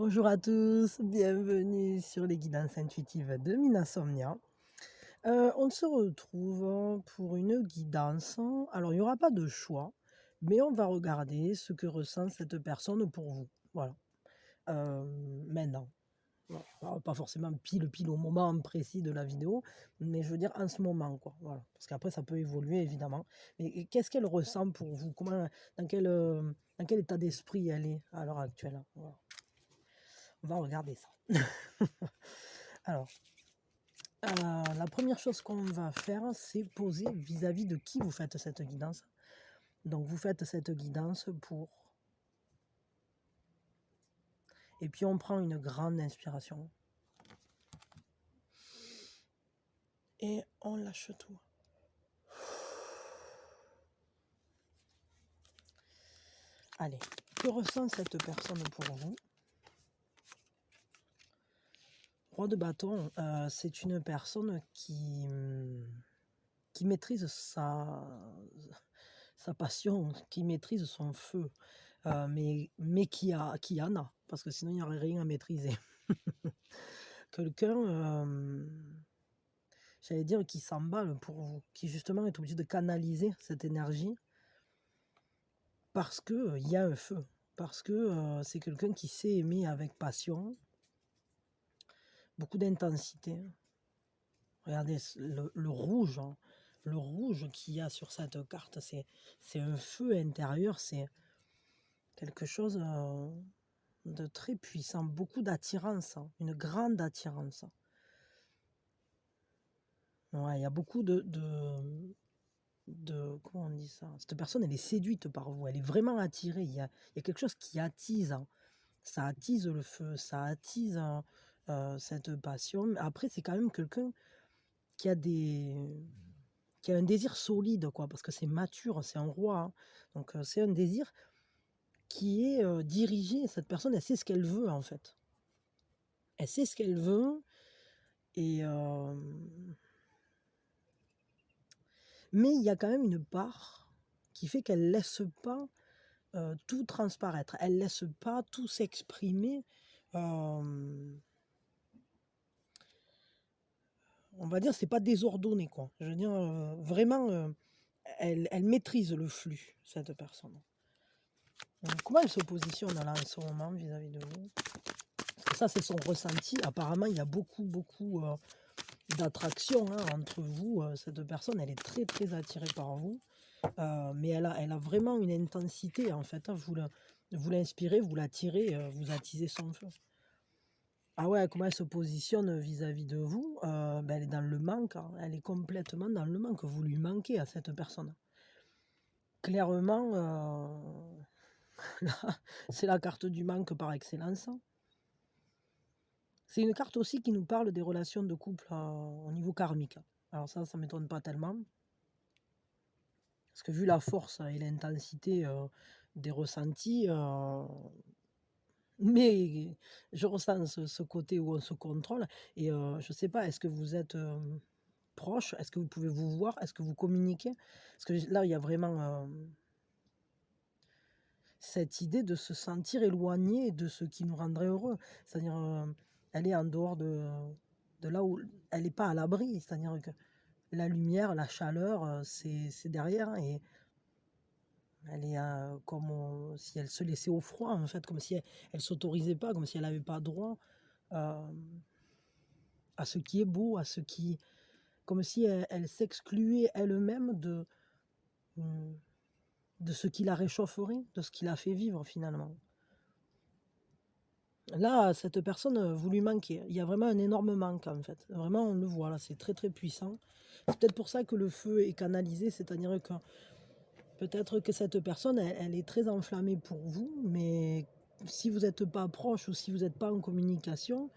Bonjour à tous, bienvenue sur les guidances intuitives de Minasomnia. On se retrouve pour une guidance. Alors, il n'y aura pas de choix, mais on va regarder ce que ressent cette personne pour vous. Voilà. Maintenant. Voilà. Alors, pas forcément pile au moment précis de la vidéo, mais je veux dire en ce moment, quoi. Voilà. Parce qu'après, ça peut évoluer, évidemment. Mais qu'est-ce qu'elle ressent pour vous? Dans quel état d'esprit elle est à l'heure actuelle? Voilà. On va regarder ça. Alors, la première chose qu'on va faire, c'est poser vis-à-vis de qui vous faites cette guidance. Donc, vous faites cette guidance pour... Et puis, on prend une grande inspiration. Et on lâche tout. Allez, que ressent cette personne pour vous? Roi de bâton, c'est une personne qui maîtrise sa passion, qui maîtrise son feu, mais qui en a, parce que sinon il n'y aurait rien à maîtriser. Quelqu'un, j'allais dire, qui s'emballe pour vous, qui justement est obligé de canaliser cette énergie parce que il y a un feu, parce que c'est quelqu'un qui sait aimer avec passion, beaucoup d'intensité. Regardez le rouge, hein, le rouge qu'il y a sur cette carte, c'est un feu intérieur, c'est quelque chose de très puissant, beaucoup d'attirance, hein, une grande attirance. Ouais, il y a beaucoup comment on dit ça? Cette personne, elle est séduite par vous, elle est vraiment attirée. Il y a quelque chose qui attise, hein. Ça attise le feu, ça attise cette passion. Mais après, c'est quand même quelqu'un qui a qui a un désir solide, quoi, parce que c'est mature, c'est un roi, hein. Donc, c'est un désir qui est dirigé. Cette personne, elle sait ce qu'elle veut, en fait. Elle sait ce qu'elle veut, et mais il y a quand même une part qui fait qu'elle laisse pas tout transparaître. Elle laisse pas tout s'exprimer. On va dire, c'est pas désordonné, quoi. Je veux dire, vraiment, elle maîtrise le flux, cette personne. Donc, comment elle se positionne là en ce moment vis-à-vis de vous? Parce que ça, c'est son ressenti. Apparemment, il y a beaucoup d'attraction, hein, entre vous. Cette personne, elle est très très attirée par vous. Mais elle a vraiment une intensité, en fait, hein. Vous l'inspirez, vous l'attirez, vous attisez son feu. Ah ouais, comment elle se positionne vis-à-vis de vous? Ben, elle est dans le manque, hein. Elle est complètement dans le manque. Vous lui manquez à cette personne. Clairement, là, c'est la carte du manque par excellence. C'est une carte aussi qui nous parle des relations de couple au niveau karmique. Alors ça ne m'étonne pas tellement. Parce que vu la force et l'intensité des ressentis, mais je ressens ce côté où on se contrôle. Et je ne sais pas, est-ce que vous êtes proche? Est-ce que vous pouvez vous voir? Est-ce que vous communiquez? Parce que là, il y a vraiment cette idée de se sentir éloigné de ce qui nous rendrait heureux. C'est-à-dire, elle est en dehors de là où elle n'est pas à l'abri. C'est-à-dire que la lumière, la chaleur, c'est derrière, et elle est comme si elle se laissait au froid, en fait, comme si elle ne s'autorisait pas, comme si elle n'avait pas droit euh, à ce qui est beau, comme si elle s'excluait elle-même de ce qui la réchaufferait, de ce qui la fait vivre finalement. Là, cette personne, vous lui manquez. Il y a vraiment un énorme manque, en fait. Vraiment, on le voit, là, c'est très, très puissant. C'est peut-être pour ça que le feu est canalisé, c'est-à-dire que peut-être que cette personne, elle est très enflammée pour vous, mais si vous n'êtes pas proche ou si vous n'êtes pas en communication,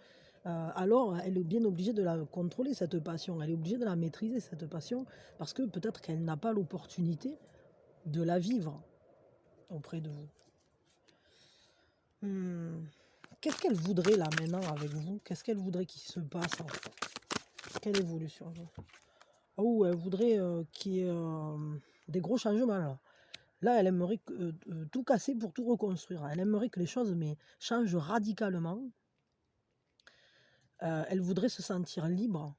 alors elle est bien obligée de la contrôler, cette passion. Elle est obligée de la maîtriser, cette passion, parce que peut-être qu'elle n'a pas l'opportunité de la vivre auprès de vous. Qu'est-ce qu'elle voudrait là maintenant avec vous? Qu'est-ce qu'elle voudrait qu'il se passe en fait? Quelle évolution? Oh, elle voudrait qu'il y ait des gros changements là. Là, elle aimerait tout casser pour tout reconstruire. Elle aimerait que les choses mais changent radicalement. Elle voudrait se sentir libre.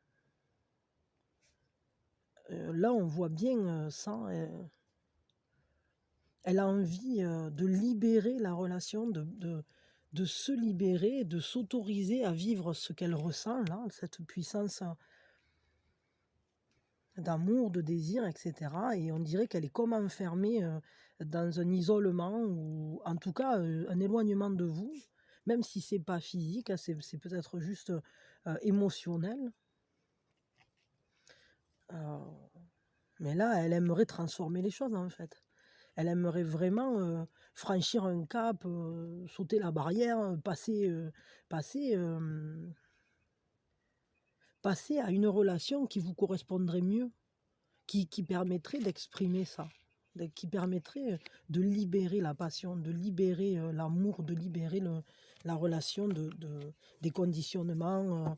Là, on voit bien, ça, elle a envie, de libérer la relation, de se libérer, de s'autoriser à vivre ce qu'elle ressent là, cette puissance, d'amour, de désir et cetera et on dirait qu'elle est comme enfermée, dans un isolement ou en tout cas, un éloignement de vous, même si c'est pas physique, hein, c'est peut-être juste, émotionnel. Heu, mais là, elle aimerait transformer les choses, en fait. Elle aimerait vraiment, franchir un cap, sauter la barrière, passer, passer à une relation qui vous correspondrait mieux, qui permettrait d'exprimer ça, qui permettrait, de libérer la passion, de libérer, l'amour, de libérer la relation des conditionnements,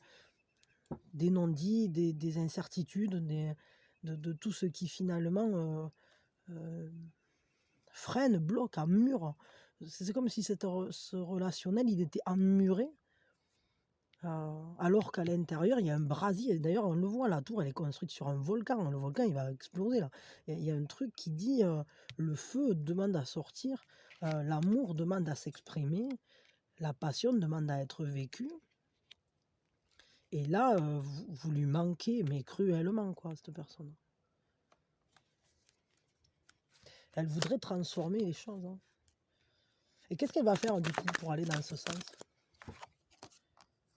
des non-dits, des incertitudes, de tout ce qui finalement, heu freine, bloque, mur. C'est comme si ce relationnel, il était emmuré, alors qu'à l'intérieur, il y a un brasier. D'ailleurs, on le voit, la tour, elle est construite sur un volcan. Le volcan, il va exploser là. Il y a un truc qui dit, le feu demande à sortir, l'amour demande à s'exprimer, la passion demande à être vécue. Et là, vous lui manquez, mais cruellement, quoi, cette personne. Elle voudrait transformer les choses, hein. Et qu'est-ce qu'elle va faire du coup pour aller dans ce sens?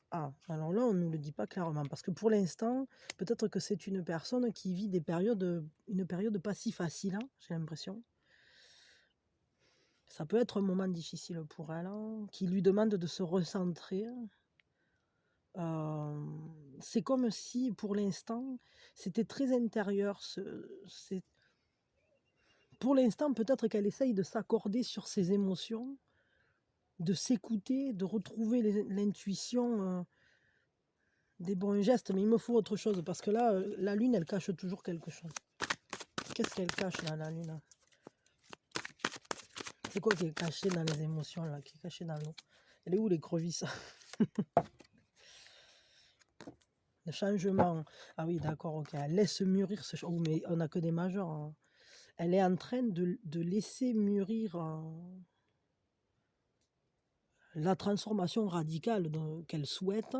Ah, alors là, on ne nous le dit pas clairement, parce que pour l'instant, peut-être que c'est une personne qui vit une période pas si facile, hein, j'ai l'impression. Ça peut être un moment difficile pour elle, hein, qui lui demande de se recentrer. Euh, c'est comme si, pour l'instant, c'était très intérieur. Pour l'instant, peut-être qu'elle essaye de s'accorder sur ses émotions, de s'écouter, de retrouver l'intuition. Des bons gestes, mais il me faut autre chose parce que là, la lune, elle cache toujours quelque chose. Qu'est-ce qu'elle cache là, la lune? C'est quoi qui est caché dans les émotions là, qui est caché dans l'eau? Elle est où l'écrevisse? Le changement. Ah oui, d'accord, ok. Elle laisse mûrir ce changement. Oh, mais on n'a que des majeurs, hein. Elle est en train de laisser mûrir la transformation radicale qu'elle souhaite.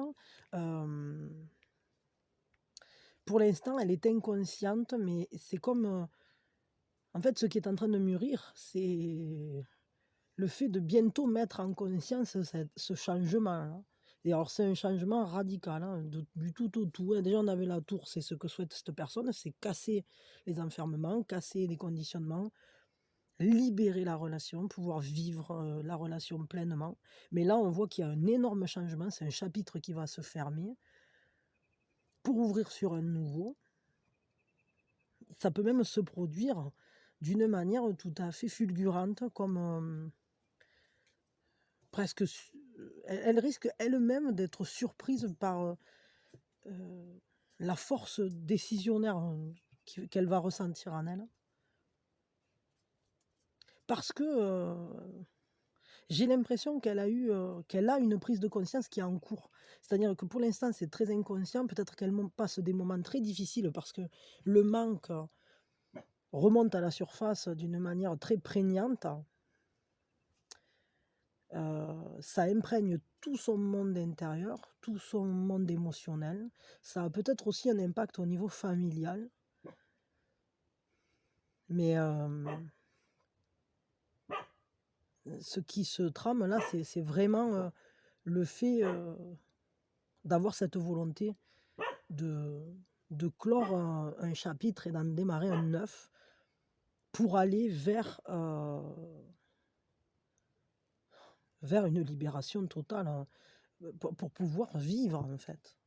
Euh, pour l'instant, elle est inconsciente, mais c'est comme. En fait, ce qui est en train de mûrir, c'est le fait de bientôt mettre en conscience ce changement-là. Et alors, c'est un changement radical, hein, du tout au tout, hein. Déjà, on avait la tour, c'est ce que souhaite cette personne, c'est casser les enfermements, casser les conditionnements, libérer la relation, pouvoir vivre la relation pleinement. Mais là, on voit qu'il y a un énorme changement, c'est un chapitre qui va se fermer pour ouvrir sur un nouveau. Ça peut même se produire d'une manière tout à fait fulgurante, comme presque, elle risque elle-même d'être surprise par la force décisionnaire qu'elle va ressentir en elle. Parce que j'ai l'impression qu'elle a une prise de conscience qui est en cours. C'est-à-dire que pour l'instant, c'est très inconscient. Peut-être qu'elle passe des moments très difficiles parce que le manque remonte à la surface d'une manière très prégnante. Ça imprègne tout son monde intérieur, tout son monde émotionnel. Ça a peut-être aussi un impact au niveau familial. Mais ce qui se trame là, c'est vraiment le fait d'avoir cette volonté de, de clore un chapitre et d'en démarrer un neuf pour aller vers une libération totale, hein, pour pouvoir vivre en fait.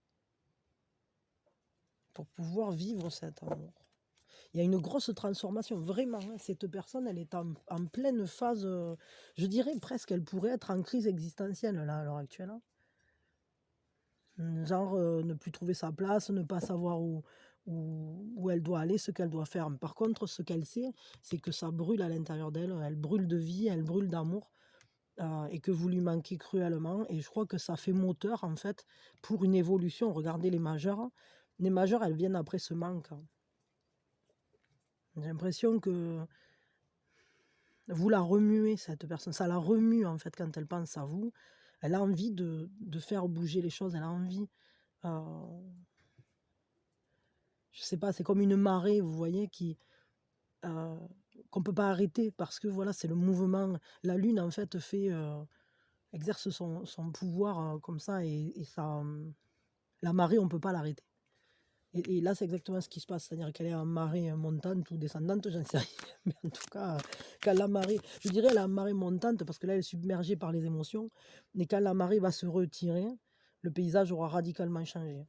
Pour pouvoir vivre cet amour. Il y a une grosse transformation, vraiment, hein. Cette personne, elle est en pleine phase, je dirais presque, elle pourrait être en crise existentielle là, à l'heure actuelle, hein. Genre, ne plus trouver sa place, ne pas savoir où elle doit aller, ce qu'elle doit faire. Par contre, ce qu'elle sait, c'est que ça brûle à l'intérieur d'elle, elle brûle de vie, elle brûle d'amour, et que vous lui manquez cruellement. Et je crois que ça fait moteur, en fait, pour une évolution. Regardez les majeures. Les majeures, elles viennent après ce manque, hein. J'ai l'impression que vous la remuez, cette personne. Ça la remue, en fait, quand elle pense à vous. Elle a envie de faire bouger les choses. Elle a envie... je sais pas, c'est comme une marée, vous voyez, qu'on peut pas arrêter parce que voilà, c'est le mouvement. La lune, en fait, exerce son pouvoir comme ça, et ça, la marée, on peut pas l'arrêter. Et là, c'est exactement ce qui se passe, c'est-à-dire qu'elle est en marée montante ou descendante, j'en sais rien. Mais en tout cas, quand la marée, je dirais la marée montante, parce que là, elle est submergée par les émotions, mais quand la marée va se retirer, le paysage aura radicalement changé.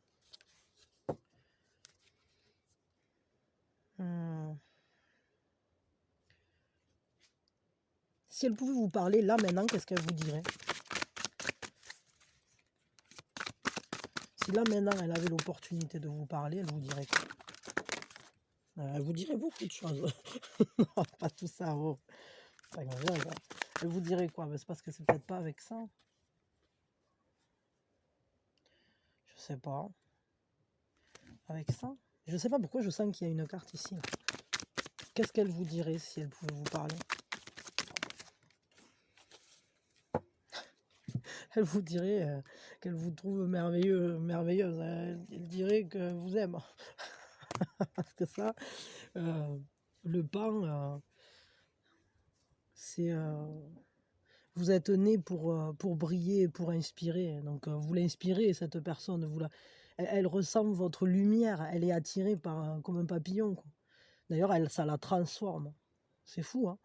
Si elle pouvait vous parler là maintenant, qu'est-ce qu'elle vous dirait? Si là maintenant elle avait l'opportunité de vous parler, elle vous dirait quoi? Elle vous dirait beaucoup de choses. Non, pas tout ça, oh. Pas grand-chose, hein. Elle vous dirait quoi? C'est parce que c'est peut-être pas avec ça. Je sais pas. Avec ça? Je sais pas pourquoi je sens qu'il y a une carte ici. Qu'est-ce qu'elle vous dirait si elle pouvait vous parler? Elle vous dirait qu'elle vous trouve merveilleuse. Elle dirait que vous aime. Parce que ça, le pan, c'est... vous êtes né pour briller, pour inspirer. Donc vous l'inspirez, cette personne. Elle ressent votre lumière. Elle est attirée comme un papillon, quoi. D'ailleurs, ça la transforme. C'est fou, hein.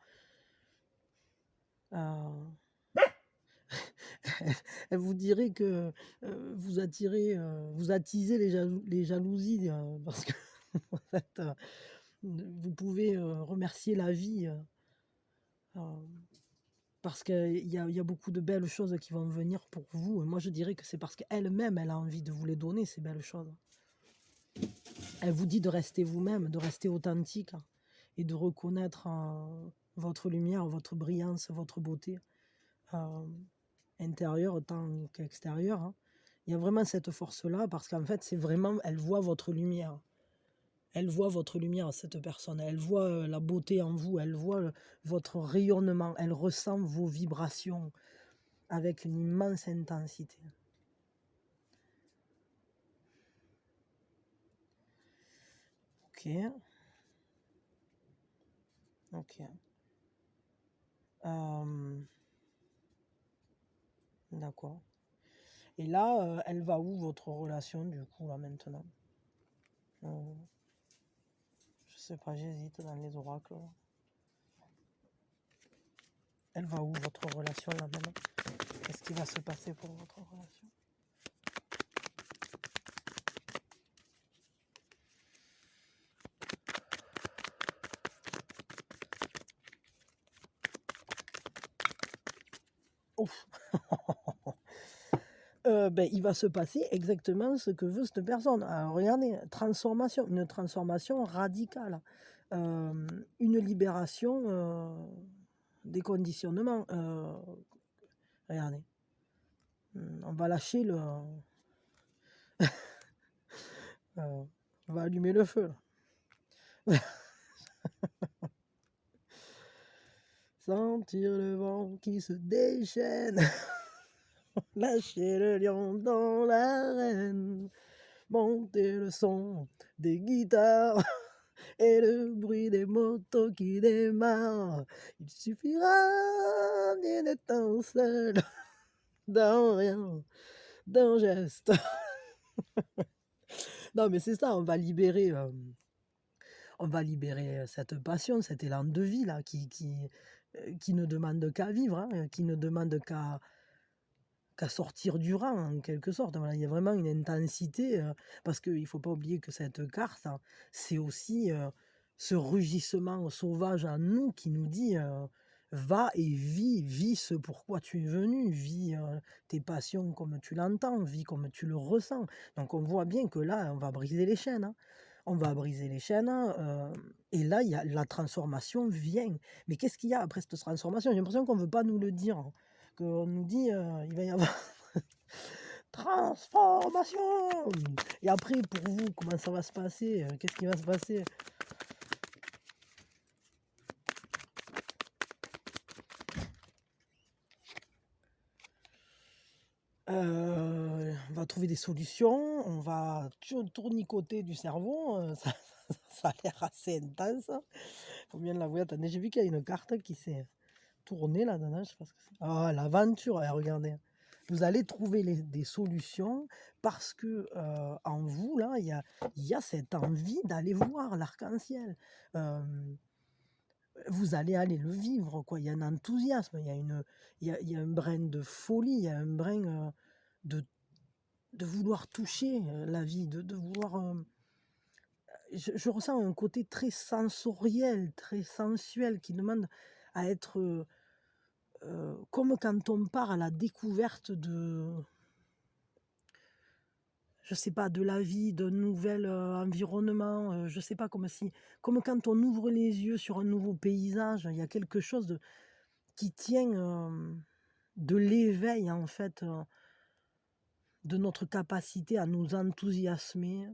Elle vous dirait que vous attisez les jalousies, parce que en fait, vous pouvez remercier la vie, parce qu'il y a beaucoup de belles choses qui vont venir pour vous. Et moi, je dirais que c'est parce qu'elle-même, elle a envie de vous les donner, ces belles choses. Elle vous dit de rester vous-même, de rester authentique, et de reconnaître votre lumière, votre brillance, votre beauté, intérieure autant qu'extérieure, hein. Il y a vraiment cette force-là, parce qu'en fait, c'est vraiment, elle voit votre lumière. Elle voit votre lumière, cette personne. Elle voit la beauté en vous. Elle voit votre rayonnement. Elle ressent vos vibrations avec une immense intensité. Ok. Ok. D'accord. Et là, elle va où, votre relation, du coup, là, maintenant? Je sais pas, j'hésite dans les oracles. Elle va où, votre relation, là, maintenant? Qu'est-ce qui va se passer pour votre relation? Ouf. Il va se passer exactement ce que veut cette personne. Alors regardez, une transformation radicale, une libération des conditionnements. Regardez, on va lâcher on va allumer le feu, là. Sentir le vent qui se déchaîne. Lâcher le lion dans l'arène. Monter le son des guitares et le bruit des motos qui démarrent. Il suffira d'une étincelle, d'un rien, d'un geste. Non, mais c'est ça, on va libérer cette passion, cet élan de vie là, qui ne demande qu'à vivre, hein, qui ne demande qu'à sortir du rang, en quelque sorte. Voilà, il y a vraiment une intensité, parce qu'il ne faut pas oublier que cette carte, hein, c'est aussi ce rugissement sauvage en nous qui nous dit va et vis ce pourquoi tu es venu, vis tes passions comme tu l'entends, vis comme tu le ressens. Donc on voit bien que là, on va briser les chaînes, hein. on va briser les chaînes, et là, il y a la transformation vient. Mais qu'est-ce qu'il y a après cette transformation? J'ai l'impression qu'on ne veut pas nous le dire, hein, qu'on nous dit, il va y avoir transformation! Et après, pour vous, comment ça va se passer? Qu'est-ce qui va se passer? On va trouver des solutions, on va tournicoter du cerveau, ça a l'air assez intense. Faut bien l'avouer. Attendez, j'ai vu qu'il y a une carte qui s'est tournée là-dedans, je sais pas ce que c'est. Ah, l'aventure, regardez. Vous allez trouver des solutions parce que en vous, là, il y a cette envie d'aller voir l'arc-en-ciel. Vous allez aller le vivre, quoi. Il y a un enthousiasme, il y a un brin de folie, il y a un brin de, de vouloir toucher la vie, de vouloir... je ressens un côté très sensoriel, très sensuel, qui demande à être comme quand on part à la découverte de, je sais pas, de la vie, d'un nouvel environnement, je sais pas, comme quand on ouvre les yeux sur un nouveau paysage, il y a quelque chose qui tient de l'éveil, en fait, de notre capacité à nous enthousiasmer.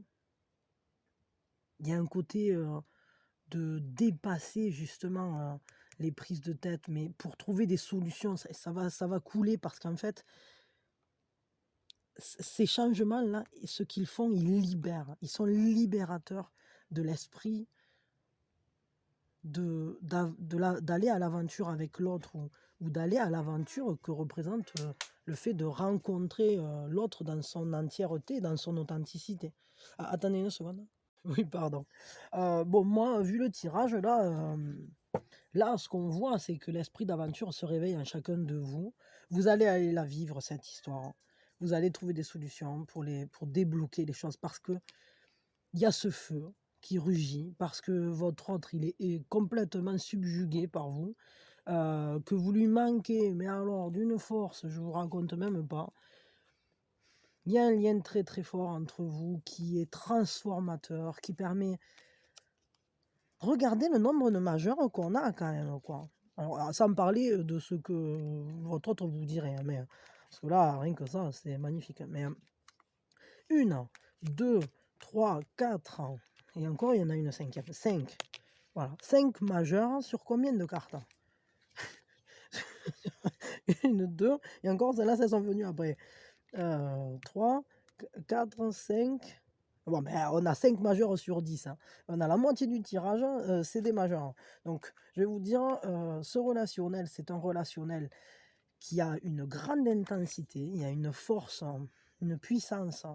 Il y a un côté de dépasser justement les prises de tête, mais pour trouver des solutions, ça va couler parce qu'en fait, ces changements-là, ce qu'ils font, ils libèrent. Ils sont libérateurs de l'esprit, d'aller à l'aventure avec l'autre ou d'aller à l'aventure que représente le fait de rencontrer l'autre dans son entièreté, dans son authenticité. Ah, attendez une seconde. Oui, pardon. Bon, moi, vu le tirage, là, ce qu'on voit, c'est que l'esprit d'aventure se réveille en chacun de vous. Vous allez aller la vivre, cette histoire. Vous allez trouver des solutions pour débloquer les choses parce que il y a ce feu qui rugit, parce que votre autre, est complètement subjugué par vous, que vous lui manquez, mais alors d'une force, je vous raconte même pas. Il y a un lien très très fort entre vous qui est transformateur, qui permet... Regardez le nombre de majeurs qu'on a quand même, quoi. Alors, sans parler de ce que votre autre vous dirait, hein, mais parce que là, rien que ça, c'est magnifique. Mais 1, 2, 3, 4, et encore, il y en a une cinquième. 5. Voilà, 5 majeurs sur combien de cartes? 1, 2, et encore, celles-là, elles sont venues après. 3, 4, 5. Bon, mais on a 5 majeurs sur 10, hein. On a la moitié du tirage, c'est des majeurs. Donc, je vais vous dire, ce relationnel, c'est un relationnel qui a une grande intensité, il y a une force, une puissance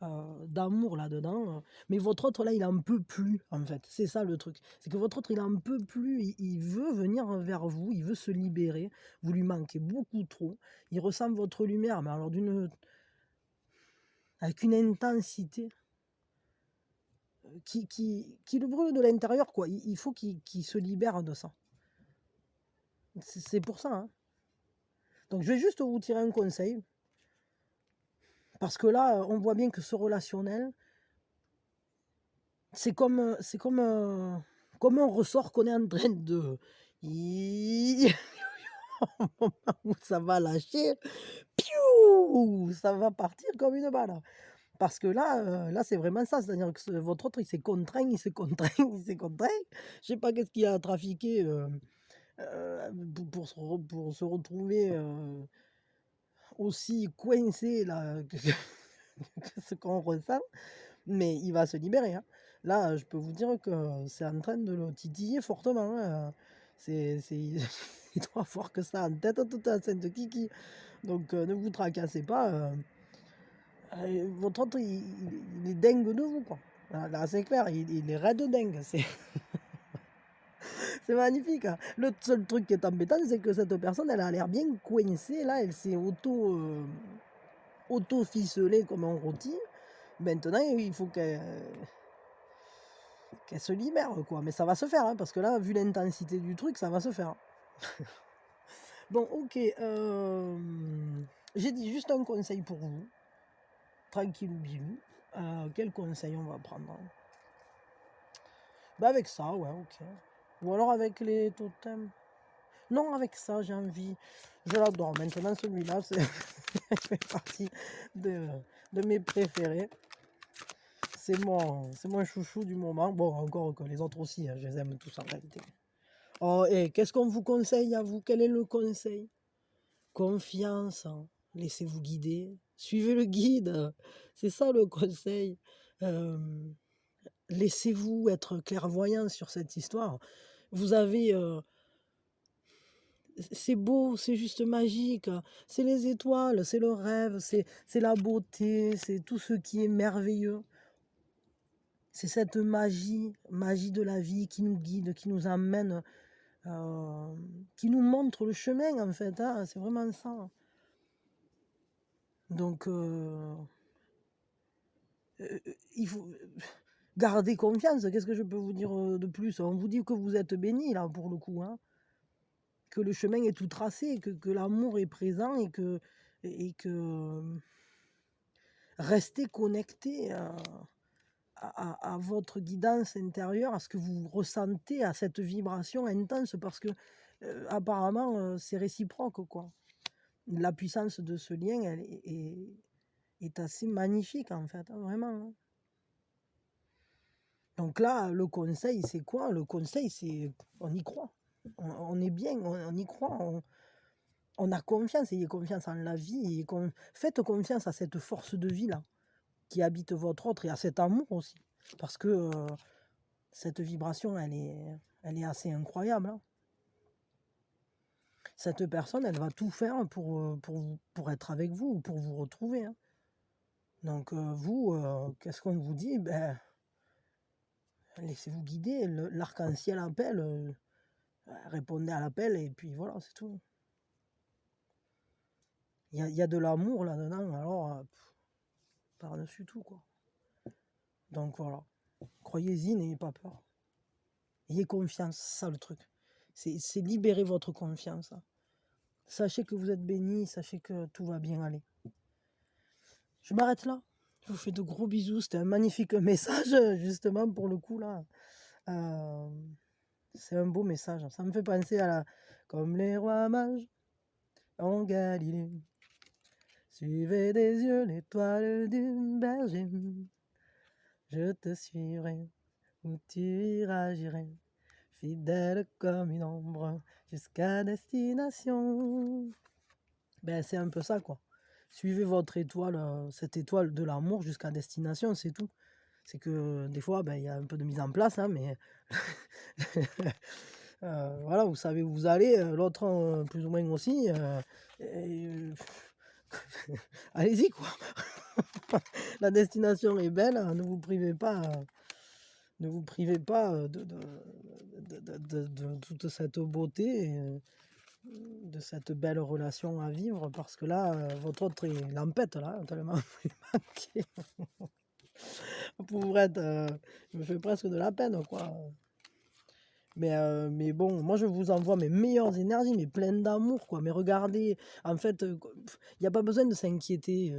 d'amour là-dedans. Mais votre autre, là, il en peut plus, en fait. C'est ça le truc. C'est que votre autre, il en peut plus. Il veut venir vers vous, il veut se libérer. Vous lui manquez beaucoup trop. Il ressent votre lumière, mais alors avec une intensité qui le brûle de l'intérieur, quoi. Il faut qu'il se libère de ça. C'est pour ça, hein. Donc, je vais juste vous tirer un conseil. Parce que là, on voit bien que ce relationnel, comme un ressort qu'on est en train de... Au moment où ça va lâcher, piou, ça va partir comme une balle. Parce que là c'est vraiment ça, c'est-à-dire que votre autre, il s'est contraint, il s'est contraint, il s'est contraint. Je sais pas qu'est-ce qu'il a trafiqué pour se retrouver aussi coincé là, que ce qu'on ressent. Mais il va se libérer, hein. Là, je peux vous dire que c'est en train de le titiller fortement, hein. Il doit avoir que ça en tête, toute la scène de Kiki. Donc ne vous tracassez pas. Votre autre, il est dingue de vous, quoi. Là, c'est clair, il est raide dingue. C'est magnifique, hein. Le seul truc qui est embêtant, c'est que cette personne, elle a l'air bien coincée. Là, elle s'est auto-ficelée comme un rôti. Maintenant, il faut qu'elle se libère, quoi. Mais ça va se faire, hein, parce que là, vu l'intensité du truc, ça va se faire. Bon, ok. J'ai dit juste un conseil pour vous. Tranquille ou bilou. Quel conseil on va prendre? Bah, avec ça, ouais, OK. Ou alors avec les totems. Non, avec ça, j'ai envie. Je l'adore. Maintenant, celui-là, il fait partie de, de mes préférés. C'est mon chouchou du moment. Bon, encore que les autres aussi, hein, je les aime tous en réalité. Oh, et qu'est-ce qu'on vous conseille à vous? Quel est le conseil? Confiance, hein. Laissez-vous guider. Suivez le guide. C'est ça le conseil. Euh, Laissez-vous être clairvoyant sur cette histoire. Vous avez, c'est beau, c'est juste magique. C'est les étoiles, c'est le rêve, c'est la beauté, c'est tout ce qui est merveilleux. C'est cette magie de la vie qui nous guide, qui nous amène, euh, qui nous montre le chemin en fait, hein. C'est vraiment ça. Donc, il faut garder confiance. Qu'est-ce que je peux vous dire de plus? On vous dit que vous êtes bénis là pour le coup, hein. Que le chemin est tout tracé, que l'amour est présent et que restez connecté à votre guidance intérieure, à ce que vous ressentez, à cette vibration intense, parce que apparemment c'est réciproque, quoi. La puissance de ce lien, elle est assez magnifique en fait, hein, vraiment, hein. Donc là, le conseil, c'est quoi? Le conseil, c'est on y croit. On est bien, on y croit, on a confiance, ayez confiance en la vie, et faites confiance à cette force de vie là qui habite votre autre et à cet amour aussi. Parce que cette vibration, elle est assez incroyable, hein. Cette personne, elle va tout faire pour être avec vous ou pour vous retrouver, hein. Donc vous, qu'est-ce qu'on vous dit? Ben, laissez-vous guider. L'arc-en-ciel appelle, répondez à l'appel et puis voilà, c'est tout. Il y a de l'amour là-dedans, alors par-dessus tout, quoi. Donc voilà, croyez-y, n'ayez pas peur. Ayez confiance, c'est ça le truc. C'est libérer votre confiance, hein. Sachez que vous êtes bénis, sachez que tout va bien aller. Je m'arrête là. Je vous fais de gros bisous. C'était un magnifique message, justement, pour le coup, là. Euh, c'est un beau message. Ça me fait penser à la... Comme les rois mages en Galilée, suivez des yeux l'étoile du berger. Je te suivrai, où tu iras, j'irai, fidèle comme une ombre, jusqu'à destination. Ben, c'est un peu ça, quoi. Suivez votre étoile, cette étoile de l'amour jusqu'à destination, c'est tout. C'est que des fois, ben, il y a un peu de mise en place, hein, mais voilà, vous savez où vous allez, l'autre plus ou moins aussi. Et, allez-y, quoi. La destination est belle, ne vous privez pas. Ne vous privez pas de toute cette beauté, de cette belle relation à vivre, parce que là, votre autre, il l'empête, là, tellement vous lui manquez. Pour être, il me fait presque de la peine, quoi. Mais bon, moi je vous envoie mes meilleures énergies, mais pleines d'amour, quoi. Mais regardez, en fait, il n'y a pas besoin de s'inquiéter.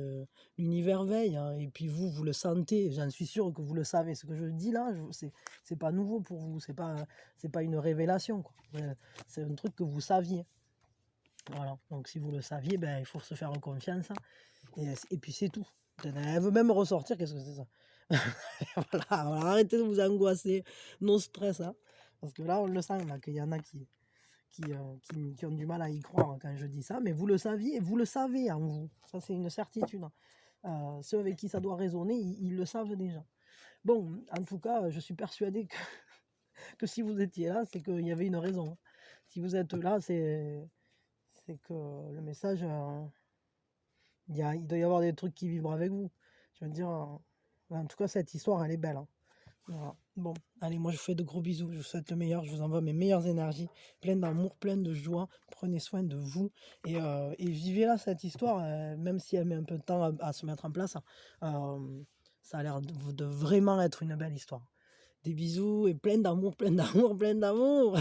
L'univers veille, hein, et puis vous le sentez. J'en suis sûr que vous le savez. Ce que je dis là, c'est pas nouveau pour vous. C'est pas une révélation, quoi. C'est un truc que vous saviez. Voilà. Donc si vous le saviez, ben, il faut se faire confiance, hein. Et puis c'est tout. Elle veut même ressortir, qu'est-ce que c'est ça? Voilà, alors arrêtez de vous angoisser, non stress, hein. Parce que là, on le sent, là, qu'il y en a qui ont du mal à y croire quand je dis ça, mais vous le saviez, vous le savez en vous. Ça, c'est une certitude, hein. Ceux avec qui ça doit résonner, ils le savent déjà. Bon, en tout cas, je suis persuadé que si vous étiez là, c'est qu'il y avait une raison, hein. Si vous êtes là, c'est que le message, il doit y avoir des trucs qui vibrent avec vous. Je veux dire, en tout cas, cette histoire, elle est belle, hein. Voilà. Bon, allez, moi je vous fais de gros bisous, je vous souhaite le meilleur, je vous envoie mes meilleures énergies, pleines d'amour, pleines de joie. Prenez soin de vous et vivez là cette histoire, même si elle met un peu de temps à se mettre en place, hein. Ça a l'air de vraiment être une belle histoire. Des bisous et plein d'amour, plein d'amour, plein d'amour.